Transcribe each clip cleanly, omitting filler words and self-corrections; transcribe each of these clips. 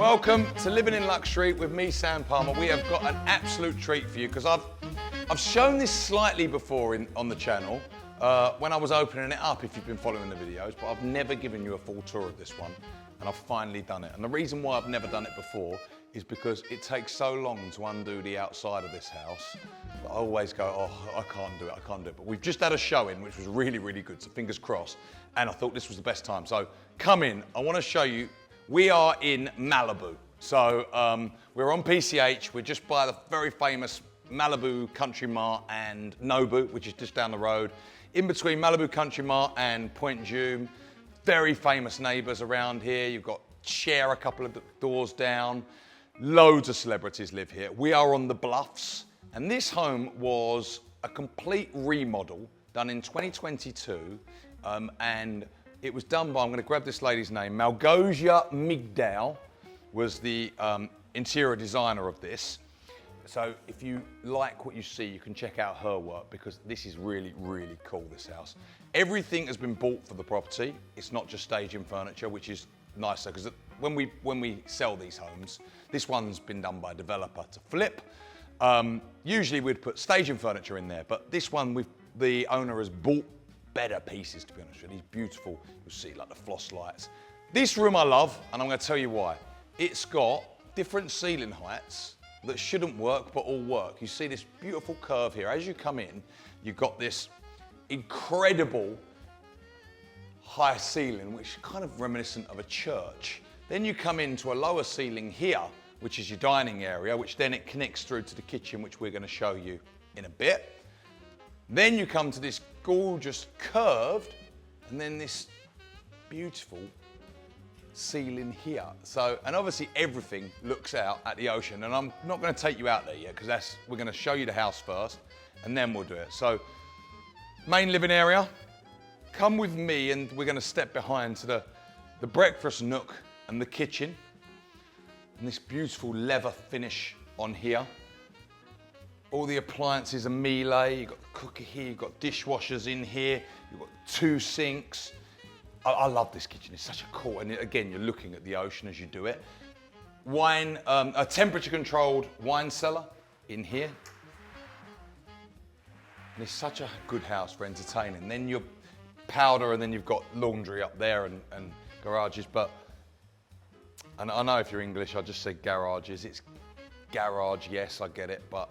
Welcome to Living in Luxury with me, Sam Palmer. We have got an absolute treat for you because I've shown this slightly before on the channel when I was opening it up, if you've been following the videos, but I've never given you a full tour of this one, and I've finally done it. And the reason why I've never done it before is because it takes so long to undo the outside of this house that I always go, oh, I can't do it. But we've just had a showing, which was really, really good, so fingers crossed. And I thought this was the best time. So come in, I want to show you. We are in Malibu. So we're on PCH. We're just by the very famous Malibu Country Mart and Nobu, which is just down the road. In between Malibu Country Mart and Point Dume. Very famous neighbors around here. You've got Cher a couple of doors down. Loads of celebrities live here. We are on the Bluffs. And this home was a complete remodel done in 2022. And it was done by, I'm going to grab this lady's name, Malgosia Migdal was the interior designer of this. So if you like what you see, you can check out her work because this is really, really cool, this house. Everything has been bought for the property. It's not just staging furniture, which is nicer because when we sell these homes, this one's been done by a developer to flip. Usually we'd put staging furniture in there, but this one the owner has bought better pieces, to be honest with you. These beautiful, you'll see like the floss lights. This room I love, and I'm going to tell you why. It's got different ceiling heights that shouldn't work, but all work. You see this beautiful curve here. As you come in, you've got this incredible high ceiling, which is kind of reminiscent of a church. Then you come into a lower ceiling here, which is your dining area, which then it connects through to the kitchen, which we're going to show you in a bit. Then you come to this gorgeous curved, and then this beautiful ceiling here. So, and obviously everything looks out at the ocean, and I'm not going to take you out there yet because we're going to show you the house first, and then we'll do it. So, main living area. Come with me, and we're going to step behind to the breakfast nook and the kitchen, and this beautiful leather finish on here. All the appliances are Miele. You've got the cooker here, you've got dishwashers in here, you've got 2 sinks. I love this kitchen, it's such a cool, and again, you're looking at the ocean as you do it. A temperature controlled wine cellar in here. And it's such a good house for entertaining. Then your powder, and then you've got laundry up there and garages, and I know if you're English, I just say garages. It's garage, yes, I get it, but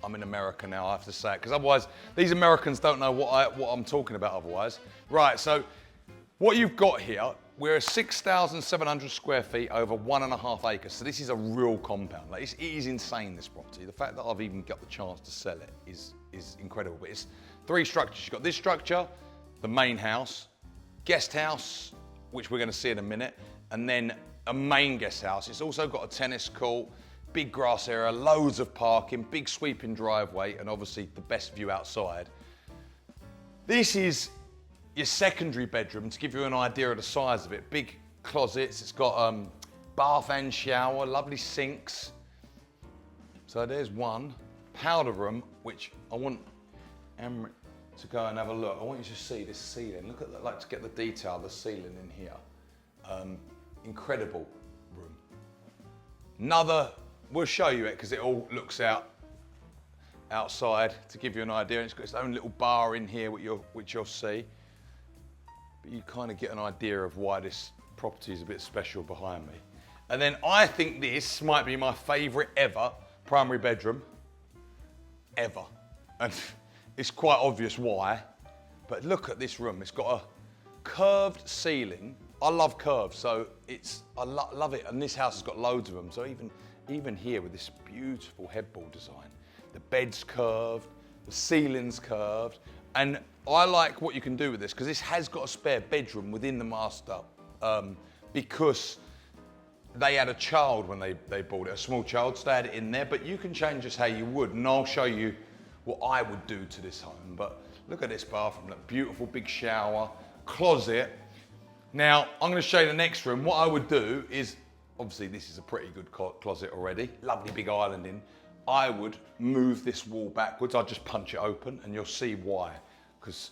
I'm in America now, I have to say it, because otherwise, these Americans don't know what I'm talking about otherwise. Right, so what you've got here, we're 6,700 square feet over 1.5 acres. So this is a real compound. Like, it is insane, this property. The fact that I've even got the chance to sell it is incredible. But it's 3 structures. You've got this structure, the main house, guest house, which we're going to see in a minute, and then a main guest house. It's also got a tennis court, big grass area, loads of parking, big sweeping driveway, and obviously the best view outside. This is your secondary bedroom, to give you an idea of the size of it. Big closets, it's got bath and shower, lovely sinks. So there's one. Powder room, which I want Emmerich to go and have a look. I want you to see this ceiling. Look at that, like to get the detail of the ceiling in here. Incredible room. We'll show you it because it all looks outside to give you an idea. It's got its own little bar in here, which you'll see. But you kind of get an idea of why this property is a bit special behind me. And then I think this might be my favourite ever primary bedroom, ever. And it's quite obvious why. But look at this room. It's got a curved ceiling. I love curves, so I love it. And this house has got loads of them. So even here with this beautiful headboard design, the bed's curved, the ceiling's curved, and I like what you can do with this because this has got a spare bedroom within the master because they had a child when they bought it, a small child, so they had it in there, but you can change this how you would, and I'll show you what I would do to this home. But look at this bathroom, that beautiful big shower, closet. Now, I'm going to show you the next room. What I would do is, obviously this is a pretty good closet already, lovely big islanding. I would move this wall backwards. I'd just punch it open and you'll see why. Because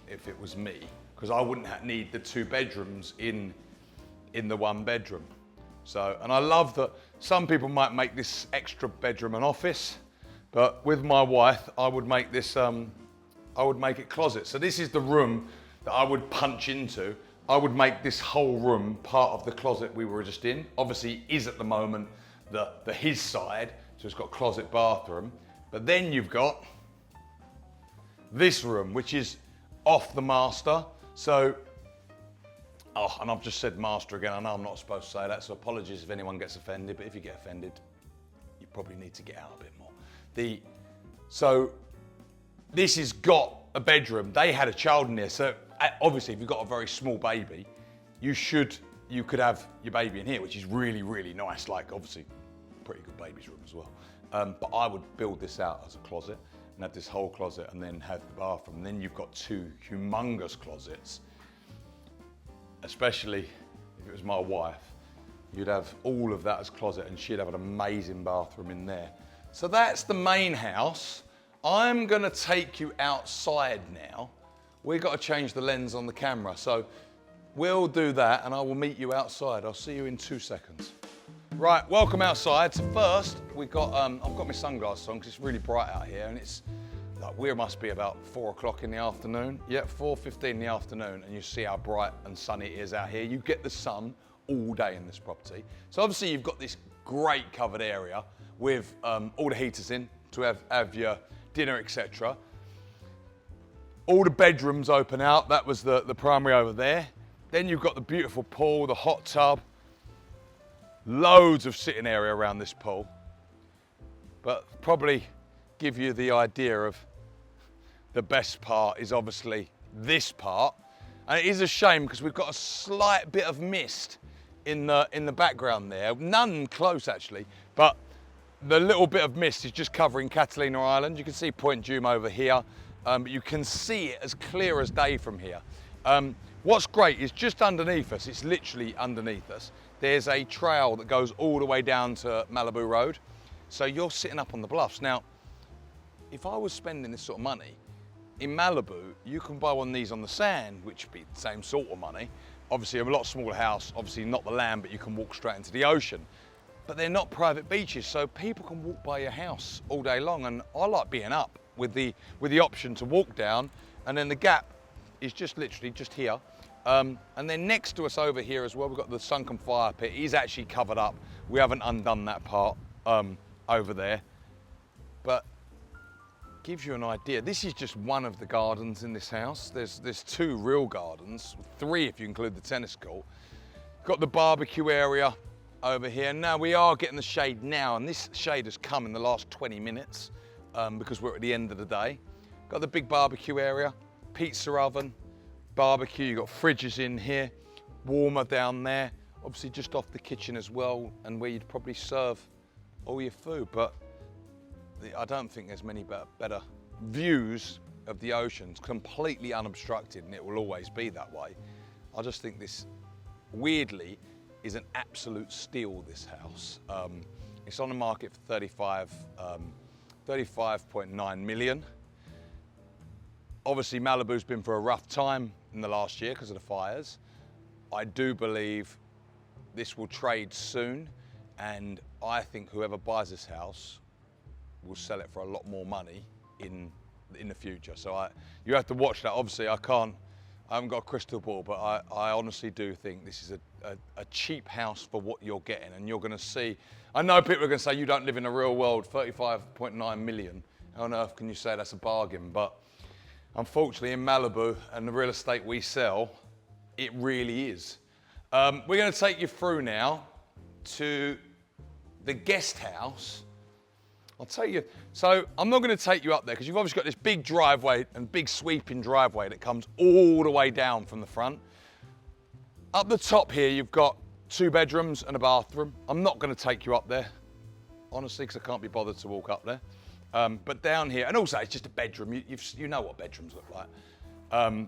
if it was me, because I wouldn't need the 2 bedrooms in the 1 bedroom. So, and I love that some people might make this extra bedroom an office, but with my wife, I would make this, I would make it closet. So this is the room that I would punch into. I would make this whole room part of the closet we were just in. Obviously, it is at the moment the his side, so it's got closet, bathroom. But then you've got this room, which is off the master. So, oh, and I've just said master again. I know I'm not supposed to say that, so apologies if anyone gets offended, but if you get offended, you probably need to get out a bit more. So this has got a bedroom. They had a child in there, so obviously if you've got a very small baby, you could have your baby in here, which is really, really nice. Like, obviously, pretty good baby's room as well. But I would build this out as a closet and have this whole closet and then have the bathroom. And then you've got two humongous closets, especially if it was my wife. You'd have all of that as closet and she'd have an amazing bathroom in there. So that's the main house. I'm gonna take you outside now. We've got to change the lens on the camera. So we'll do that and I will meet you outside. I'll see you in 2 seconds. Right, welcome outside. So first, I've got my sunglasses on because it's really bright out here and it's like, we must be about 4 o'clock in the afternoon. Yeah, 4:15 in the afternoon, and you see how bright and sunny it is out here. You get the sun all day in this property. So obviously you've got this great covered area with all the heaters in to have your dinner, etc. All the bedrooms open out. That was the primary over there. Then you've got the beautiful pool, the hot tub, loads of sitting area around this pool. But probably give you the idea of the best part is obviously this part. And it is a shame because we've got a slight bit of mist in the background there. None close actually, but the little bit of mist is just covering Catalina Island. You can see Point Dume over here. But you can see it as clear as day from here. What's great is just underneath us, it's literally underneath us, there's a trail that goes all the way down to Malibu Road. So you're sitting up on the bluffs. Now, if I was spending this sort of money, in Malibu, you can buy one of these on the sand, which would be the same sort of money. Obviously a lot smaller house, obviously not the land, but you can walk straight into the ocean. But they're not private beaches, so people can walk by your house all day long. And I like being up with the option to walk down, and then the gap is just literally just here. And then next to us over here as well, we've got the sunken fire pit. It is actually covered up. We haven't undone that part over there. But gives you an idea. This is just one of the gardens in this house. There's 2 real gardens, 3 if you include the tennis court. Got the barbecue area over here. Now we are getting the shade now, and this shade has come in the last 20 minutes because we're at the end of the day. Got the big barbecue area, pizza oven, barbecue. You've got fridges in here, warmer down there, obviously just off the kitchen as well, and where you'd probably serve all your food. But I don't think there's many better views of the ocean. It's completely unobstructed, and it will always be that way. I just think this, weirdly, is an absolute steal, this house. It's on the market for 35.9 million. Obviously, Malibu's been for a rough time in the last year because of the fires. I do believe this will trade soon, and I think whoever buys this house will sell it for a lot more money in the future. So you have to watch that. Obviously, I haven't got a crystal ball, but I honestly do think this is a cheap house for what you're getting, and you're going to see. I know people are going to say you don't live in the real world. 35.9 million. How on earth can you say that's a bargain? But unfortunately, in Malibu and the real estate we sell, it really is. We're going to take you through now to the guest house. I'll tell you, so I'm not going to take you up there because you've obviously got this big driveway and big sweeping driveway that comes all the way down from the front. Up the top here, you've got 2 bedrooms and a bathroom. I'm not going to take you up there, honestly, because I can't be bothered to walk up there. But down here, and also it's just a bedroom. You know what bedrooms look like.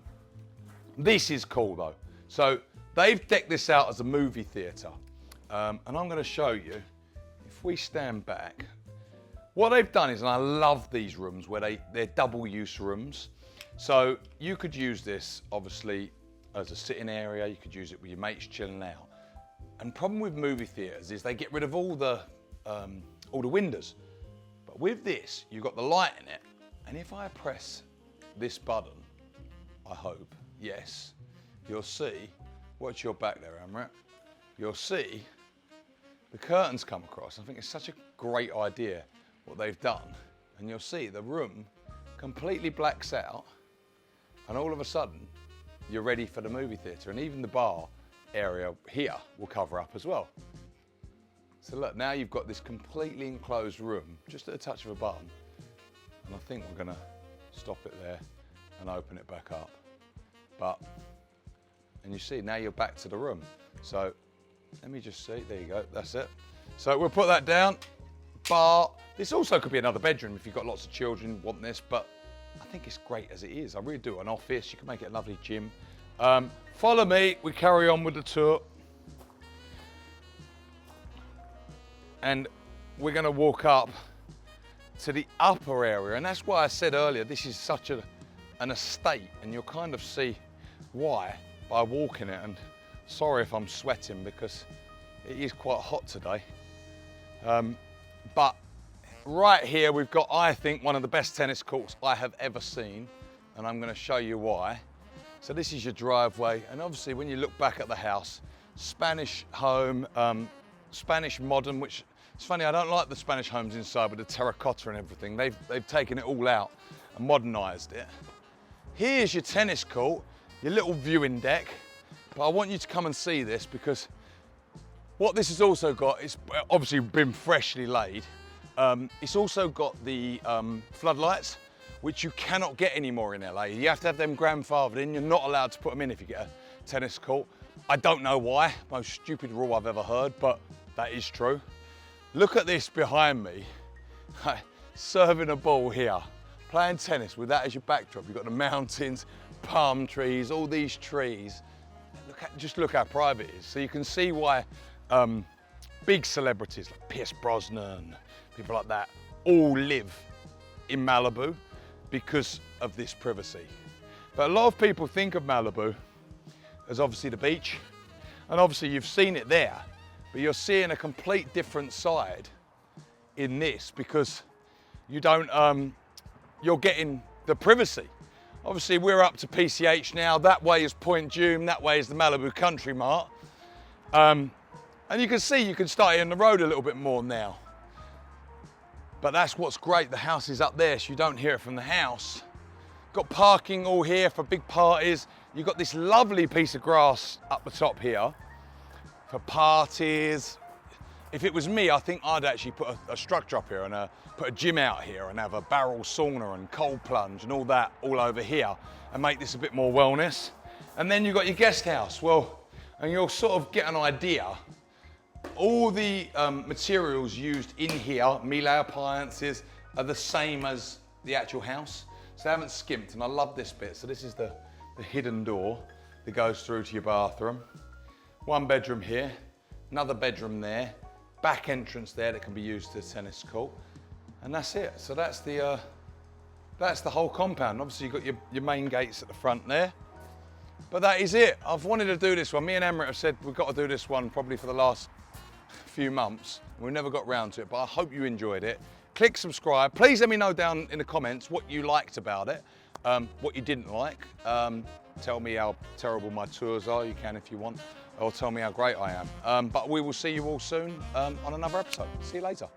This is cool though. So they've decked this out as a movie theatre. And I'm going to show you, if we stand back, what they've done is, and I love these rooms where they're double use rooms. So you could use this obviously as a sitting area. You could use it with your mates chilling out. And problem with movie theaters is they get rid of all the windows. But with this, you've got the light in it. And if I press this button, I hope, yes, you'll see, watch your back there, Amrit, you'll see the curtains come across. I think it's such a great idea what they've done. And you'll see the room completely blacks out, and all of a sudden, you're ready for the movie theater. And even the bar area here will cover up as well. So look, now you've got this completely enclosed room, just at the touch of a button. And I think we're gonna stop it there and open it back up. And you see, now you're back to the room. So let me just see, there you go, that's it. So we'll put that down, bar. This also could be another bedroom if you've got lots of children, want this, but I think it's great as it is. I really do. An office, you can make it a lovely gym. Follow me, we carry on with the tour. And we're gonna walk up to the upper area. And that's why I said earlier, this is such an estate, and you'll kind of see why by walking it. And sorry if I'm sweating because it is quite hot today. But right here, we've got, I think, one of the best tennis courts I have ever seen, and I'm gonna show you why. So this is your driveway, and obviously when you look back at the house, Spanish home, Spanish modern, which it's funny, I don't like the Spanish homes inside with the terracotta and everything. They've taken it all out and modernized it. Here's your tennis court, your little viewing deck, but I want you to come and see this because what this has also got is obviously been freshly laid. It's also got the floodlights, which you cannot get anymore in LA. You have to have them grandfathered in. You're not allowed to put them in if you get a tennis court. I don't know why, most stupid rule I've ever heard, but that is true. Look at this behind me, serving a ball here, playing tennis with that as your backdrop. You've got the mountains, palm trees, all these trees. Just look how private it is. So you can see why big celebrities like Pierce Brosnan, people like that, all live in Malibu because of this privacy. But a lot of people think of Malibu as obviously the beach, and obviously you've seen it there, but you're seeing a complete different side in this because you don't, you're getting the privacy. Obviously we're up to PCH now, that way is Point Dume, that way is the Malibu Country Mart. And you can see you can start hitting the road a little bit more now. But that's what's great, the house is up there so you don't hear it from the house. Got parking all here for big parties. You've got this lovely piece of grass up the top here for parties. If it was me, I think I'd actually put a structure up here and put a gym out here and have a barrel sauna and cold plunge and all that all over here and make this a bit more wellness. And then you've got your guest house. Well, and you'll sort of get an idea. All the materials used in here, Miele appliances, are the same as the actual house. So they haven't skimped, and I love this bit. So this is the hidden door that goes through to your bathroom. One bedroom here, another bedroom there, back entrance there that can be used as a tennis court, and that's it. So that's the whole compound. Obviously you've got your main gates at the front there, but that is it. I've wanted to do this one. Me and Emmerich have said we've got to do this one probably for the last few months. We've never got round to it, but I hope you enjoyed it. Click subscribe. Please let me know down in the comments what you liked about it, what you didn't like. Tell me how terrible my tours are, you can if you want, or tell me how great I am. But we will see you all soon on another episode. See you later.